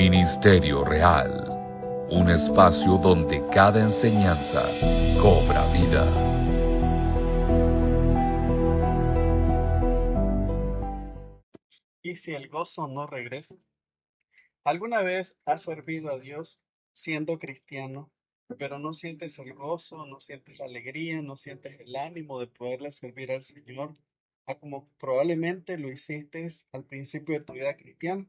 Ministerio Real, un espacio donde cada enseñanza cobra vida. ¿Y si el gozo no regresa? ¿Alguna vez has servido a Dios siendo cristiano, pero no sientes el gozo, no sientes la alegría, no sientes el ánimo de poderle servir al Señor, a como probablemente lo hiciste al principio de tu vida cristiana?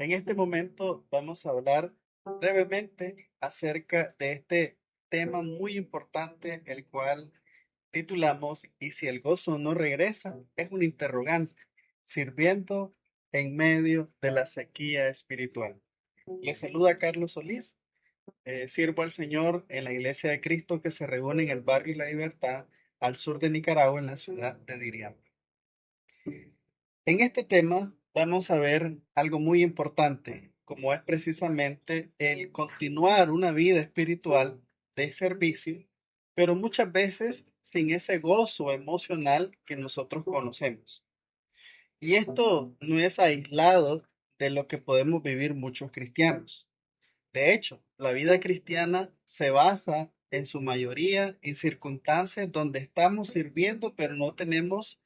En este momento vamos a hablar brevemente acerca de este tema muy importante, el cual titulamos ¿Y si el gozo no regresa? Es un interrogante, sirviendo en medio de la sequía espiritual. Les saluda Carlos Solís, sirvo al Señor en la Iglesia de Cristo que se reúne en el barrio La Libertad, al sur de Nicaragua, en la ciudad de Diriamba. En este tema vamos a ver algo muy importante, como es precisamente el continuar una vida espiritual de servicio, pero muchas veces sin ese gozo emocional que nosotros conocemos. Y esto no es aislado de lo que podemos vivir muchos cristianos. De hecho, la vida cristiana se basa en su mayoría en circunstancias donde estamos sirviendo, pero no tenemos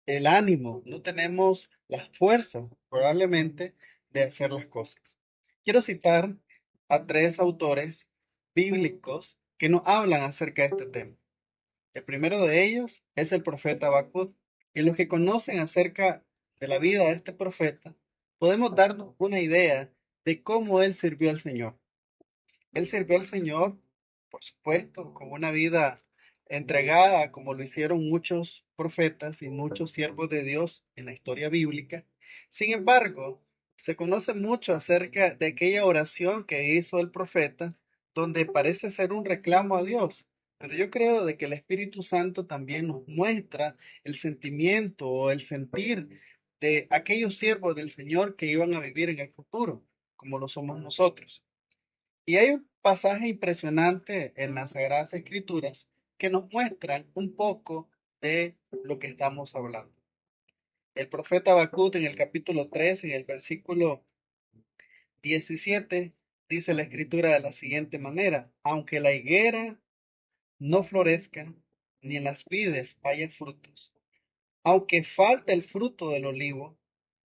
el ánimo, no tenemos la fuerza probablemente de hacer las cosas. Quiero citar a tres autores bíblicos que nos hablan acerca de este tema. El primero de ellos es el profeta Habacuc, y los que conocen acerca de la vida de este profeta, podemos darnos una idea de cómo él sirvió al Señor. Él sirvió al Señor, por supuesto, con una vida entregada, como lo hicieron muchos profetas y muchos siervos de Dios en la historia bíblica. Sin embargo, se conoce mucho acerca de aquella oración que hizo el profeta, donde parece ser un reclamo a Dios. Pero yo creo de que el Espíritu Santo también nos muestra el sentimiento o el sentir de aquellos siervos del Señor que iban a vivir en el futuro, como lo somos nosotros. Y hay un pasaje impresionante en las Sagradas Escrituras que nos muestran un poco de lo que estamos hablando. El profeta Habacuc en el capítulo 3, en el versículo 17, dice la escritura de la siguiente manera: aunque la higuera no florezca, ni en las vides haya frutos, aunque falte el fruto del olivo,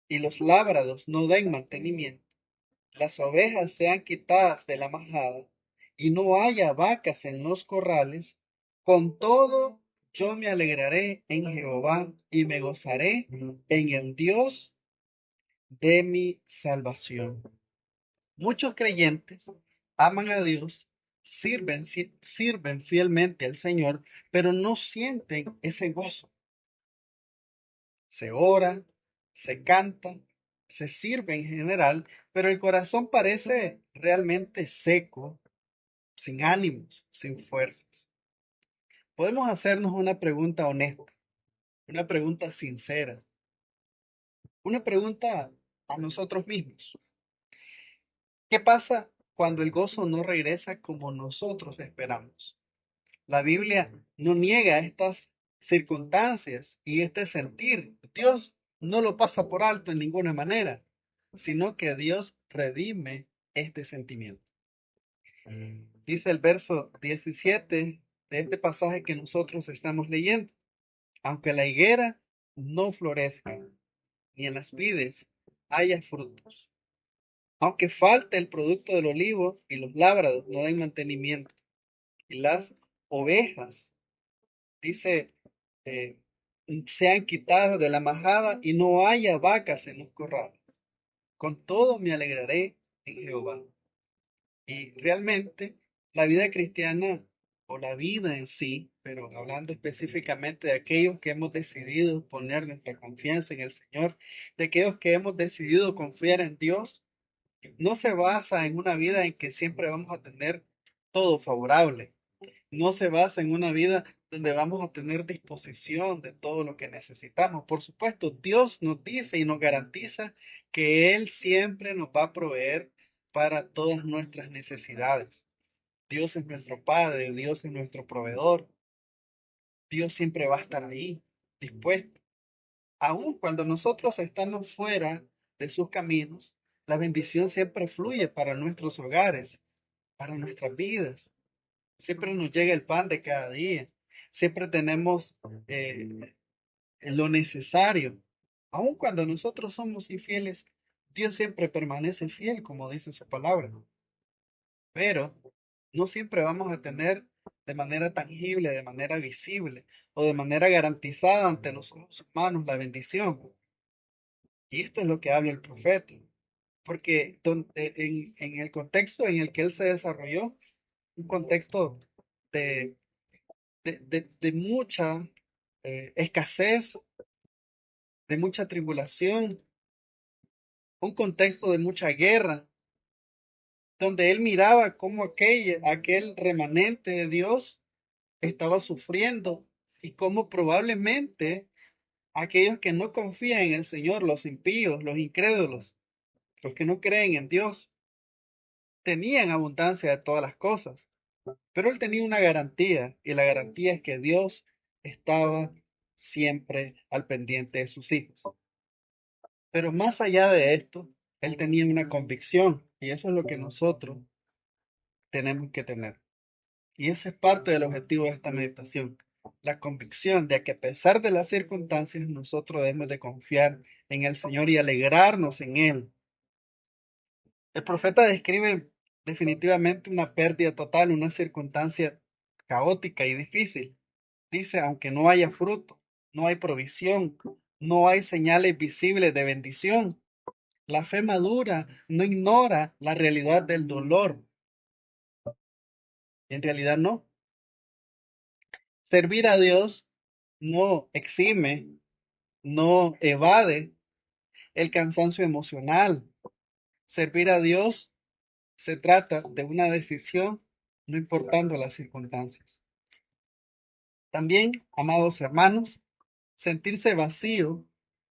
y los lábrados no den mantenimiento, las ovejas sean quitadas de la majada, y no haya vacas en los corrales, con todo yo me alegraré en Jehová y me gozaré en el Dios de mi salvación. Muchos creyentes aman a Dios, sirven fielmente al Señor, pero no sienten ese gozo. Se ora, se canta, se sirve en general, pero el corazón parece realmente seco, sin ánimos, sin fuerzas. Podemos hacernos una pregunta honesta, una pregunta sincera, una pregunta a nosotros mismos. ¿Qué pasa cuando el gozo no regresa como nosotros esperamos? La Biblia no niega estas circunstancias y este sentir. Dios no lo pasa por alto en ninguna manera, sino que Dios redime este sentimiento. Dice el verso 17 de este pasaje que nosotros estamos leyendo: aunque la higuera no florezca, ni en las vides haya frutos, aunque falte el producto del olivo y los lábrados no den mantenimiento, y las ovejas, dice, eh, sean quitadas de la majada y no haya vacas en los corrales. Con todo me alegraré en Jehová. Y realmente la vida cristiana o la vida en sí, pero hablando específicamente de aquellos que hemos decidido poner nuestra confianza en el Señor, de aquellos que hemos decidido confiar en Dios, no se basa en una vida en que siempre vamos a tener todo favorable. No se basa en una vida donde vamos a tener disposición de todo lo que necesitamos. Por supuesto, Dios nos dice y nos garantiza que Él siempre nos va a proveer para todas nuestras necesidades. Dios es nuestro Padre, Dios es nuestro proveedor. Dios siempre va a estar ahí, dispuesto. Aun cuando nosotros estamos fuera de sus caminos, La bendición siempre fluye para nuestros hogares, para nuestras vidas. Siempre nos llega el pan de cada día. Siempre tenemos eh, lo necesario. Aun cuando nosotros somos infieles, Dios siempre permanece fiel, como dice su palabra. Pero no siempre vamos a tener de manera tangible, de manera visible o de manera garantizada ante los ojos humanos la bendición. Y esto es lo que habla el profeta, porque en el contexto en el que él se desarrolló, un contexto de, de mucha escasez, de mucha tribulación, un contexto de mucha guerra, donde él miraba cómo aquel remanente de Dios estaba sufriendo y cómo probablemente aquellos que no confían en el Señor, los impíos, los incrédulos, los que no creen en Dios, tenían abundancia de todas las cosas. Pero él tenía una garantía, y la garantía es que Dios estaba siempre al pendiente de sus hijos. Pero más allá de esto, él tenía una convicción, y eso es lo que nosotros tenemos que tener. Y ese es parte del objetivo de esta meditación. La convicción de que a pesar de las circunstancias, nosotros debemos de confiar en el Señor y alegrarnos en Él. El profeta describe definitivamente una pérdida total, una circunstancia caótica y difícil. Dice, aunque no haya fruto, no hay provisión, no hay señales visibles de bendición. La fe madura no ignora la realidad del dolor. En realidad no. Servir a Dios no exime, no evade el cansancio emocional. Servir a Dios se trata de una decisión, no importando las circunstancias. También, amados hermanos, sentirse vacío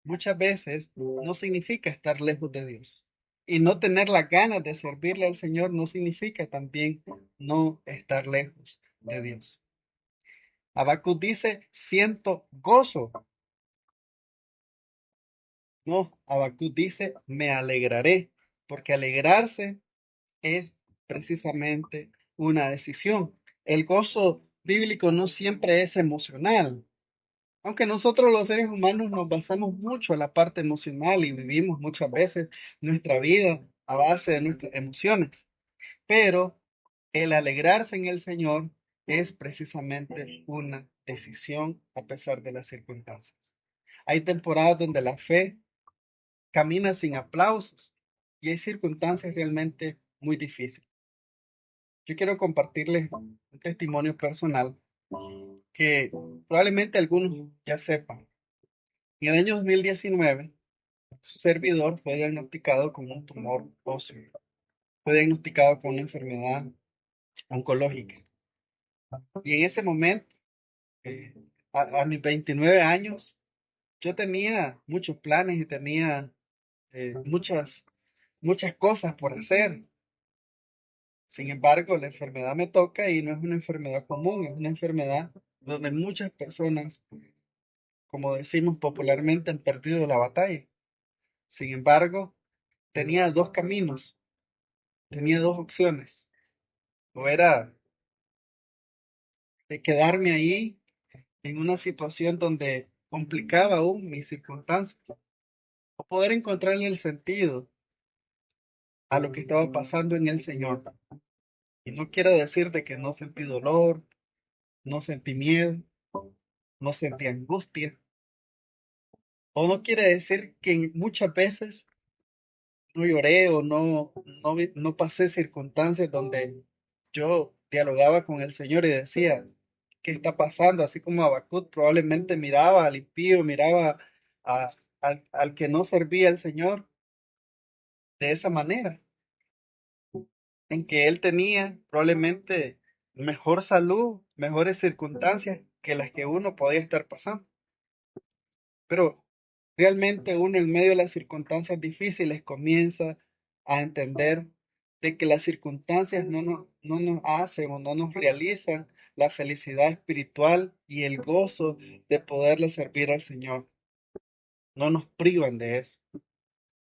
muchas veces no significa estar lejos de Dios. Y no tener las ganas de servirle al Señor no significa también no estar lejos de Dios. Habacuc dice, siento gozo. No, Habacuc dice, me alegraré, porque alegrarse es precisamente una decisión. El gozo bíblico no siempre es emocional. Aunque nosotros los seres humanos nos basamos mucho en la parte emocional y vivimos muchas veces nuestra vida a base de nuestras emociones, pero el alegrarse en el Señor es precisamente una decisión a pesar de las circunstancias. Hay temporadas donde la fe camina sin aplausos y hay circunstancias realmente muy difíciles. Yo quiero compartirles un testimonio personal que probablemente algunos ya sepan. En el año 2019, su servidor fue diagnosticado con un tumor óseo. Fue diagnosticado con una enfermedad oncológica. Y en ese momento, eh, a mis 29 años, yo tenía muchos planes y tenía muchas cosas por hacer. Sin embargo, la enfermedad me toca y no es una enfermedad común, es una enfermedad donde muchas personas, como decimos popularmente, han perdido la batalla. Sin embargo, tenía dos caminos, tenía dos opciones. O era de quedarme ahí en una situación donde complicaba aún mis circunstancias, o poder encontrarle el sentido a lo que estaba pasando en el Señor. Y no quiero decir de que no sentí dolor, no sentí miedo, no sentí angustia, o no quiere decir que muchas veces no lloré o no pasé circunstancias donde yo dialogaba con el Señor y decía, ¿qué está pasando? Así como Habacuc probablemente miraba al impío, miraba a- al que no servía al Señor de esa manera, en que él tenía probablemente mejor salud, mejores circunstancias que las que uno podía estar pasando. Pero realmente uno en medio de las circunstancias difíciles comienza a entender de que las circunstancias no nos hacen o no nos realizan la felicidad espiritual y el gozo de poderle servir al Señor. No nos privan de eso.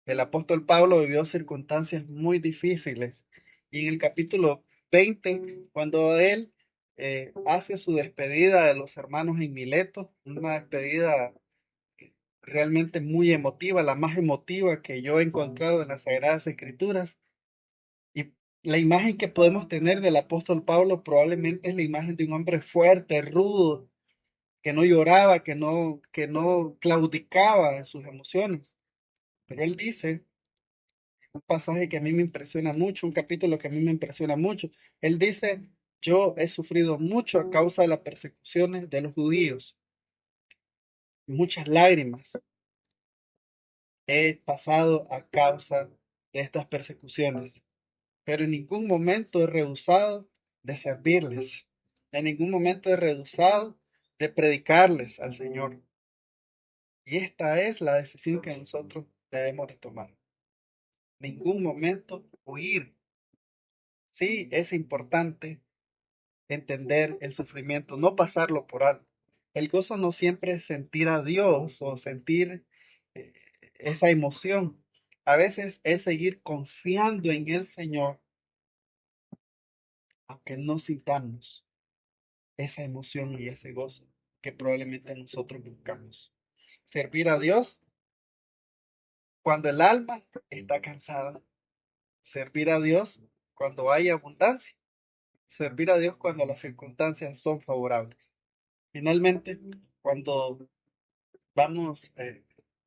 El apóstol Pablo vivió circunstancias muy difíciles y en el capítulo 20, cuando él hace su despedida de los hermanos en Mileto, una despedida realmente muy emotiva, la más emotiva que yo he encontrado en las Sagradas Escrituras. Y la imagen que podemos tener del apóstol Pablo probablemente es la imagen de un hombre fuerte, rudo, que no lloraba, que no claudicaba en sus emociones. Pero él dice, un pasaje que a mí me impresiona mucho, un capítulo que a mí me impresiona mucho, él dice, yo he sufrido mucho a causa de las persecuciones de los judíos, muchas lágrimas he pasado a causa de estas persecuciones, pero en ningún momento he rehusado de servirles, en ningún momento he rehusado de predicarles al Señor. Y esta es la decisión que nosotros debemos de tomar. Ningún momento huir. Sí, es importante entender el sufrimiento, no pasarlo por alto. El gozo no siempre es sentir a Dios o sentir eh, esa emoción. A veces es seguir confiando en el Señor, aunque no sintamos esa emoción y ese gozo que probablemente nosotros buscamos. Servir a Dios cuando el alma está cansada. Servir a Dios cuando hay abundancia. Servir a Dios cuando las circunstancias son favorables. Finalmente, cuando vamos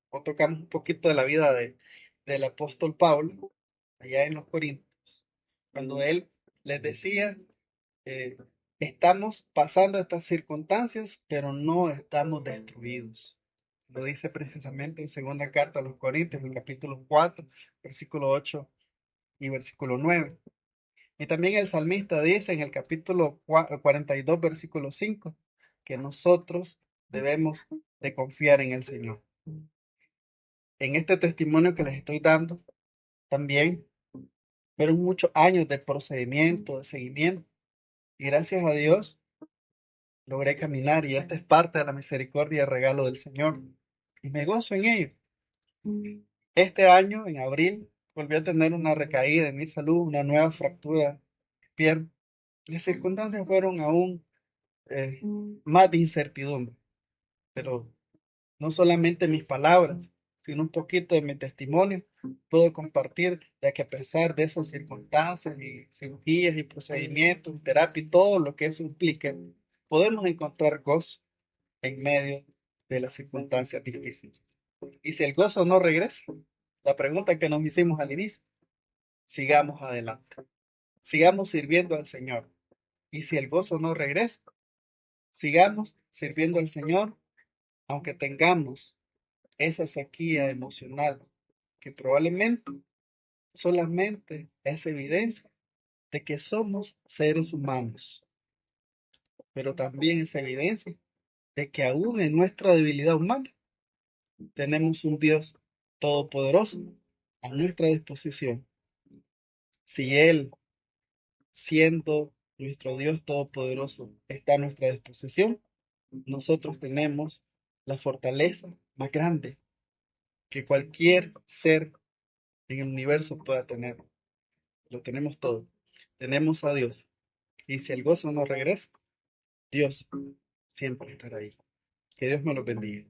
o tocamos un poquito de la vida del apóstol Pablo, allá en los Corintios, cuando él les decía, eh, estamos pasando estas circunstancias, pero no estamos destruidos. Lo dice precisamente en segunda carta a los Corintios, en el capítulo 4, versículo 8 y versículo 9. Y también el salmista dice en el capítulo 42, versículo 5, que nosotros debemos de confiar en el Señor. En este testimonio que les estoy dando, también fueron muchos años de procedimiento, de seguimiento, y gracias a Dios logré caminar, y esta es parte de la misericordia y el regalo del Señor, y me gozo en ello. Este año, en abril, volví a tener una recaída en mi salud, una nueva fractura de pierna. Las circunstancias fueron aún eh, más de incertidumbre, pero no solamente mis palabras, sino un poquito de mi testimonio, puedo compartir de que a pesar de esas circunstancias y cirugías y procedimientos, terapia y todo lo que eso implica, podemos encontrar gozo en medio de las circunstancias difíciles. Y si el gozo no regresa, la pregunta que nos hicimos al inicio, sigamos adelante, sigamos sirviendo al Señor. Y si el gozo no regresa, sigamos sirviendo al Señor, aunque tengamos esa sequía emocional que probablemente solamente es evidencia de que somos seres humanos, pero también es evidencia de que aún en nuestra debilidad humana tenemos un Dios todopoderoso a nuestra disposición. Si Él, siendo nuestro Dios todopoderoso, está a nuestra disposición, nosotros tenemos la fortaleza más grande que cualquier ser en el universo pueda tener. Lo tenemos todo. Tenemos a Dios. Y si el gozo no regresa, Dios siempre estará ahí. Que Dios me lo bendiga.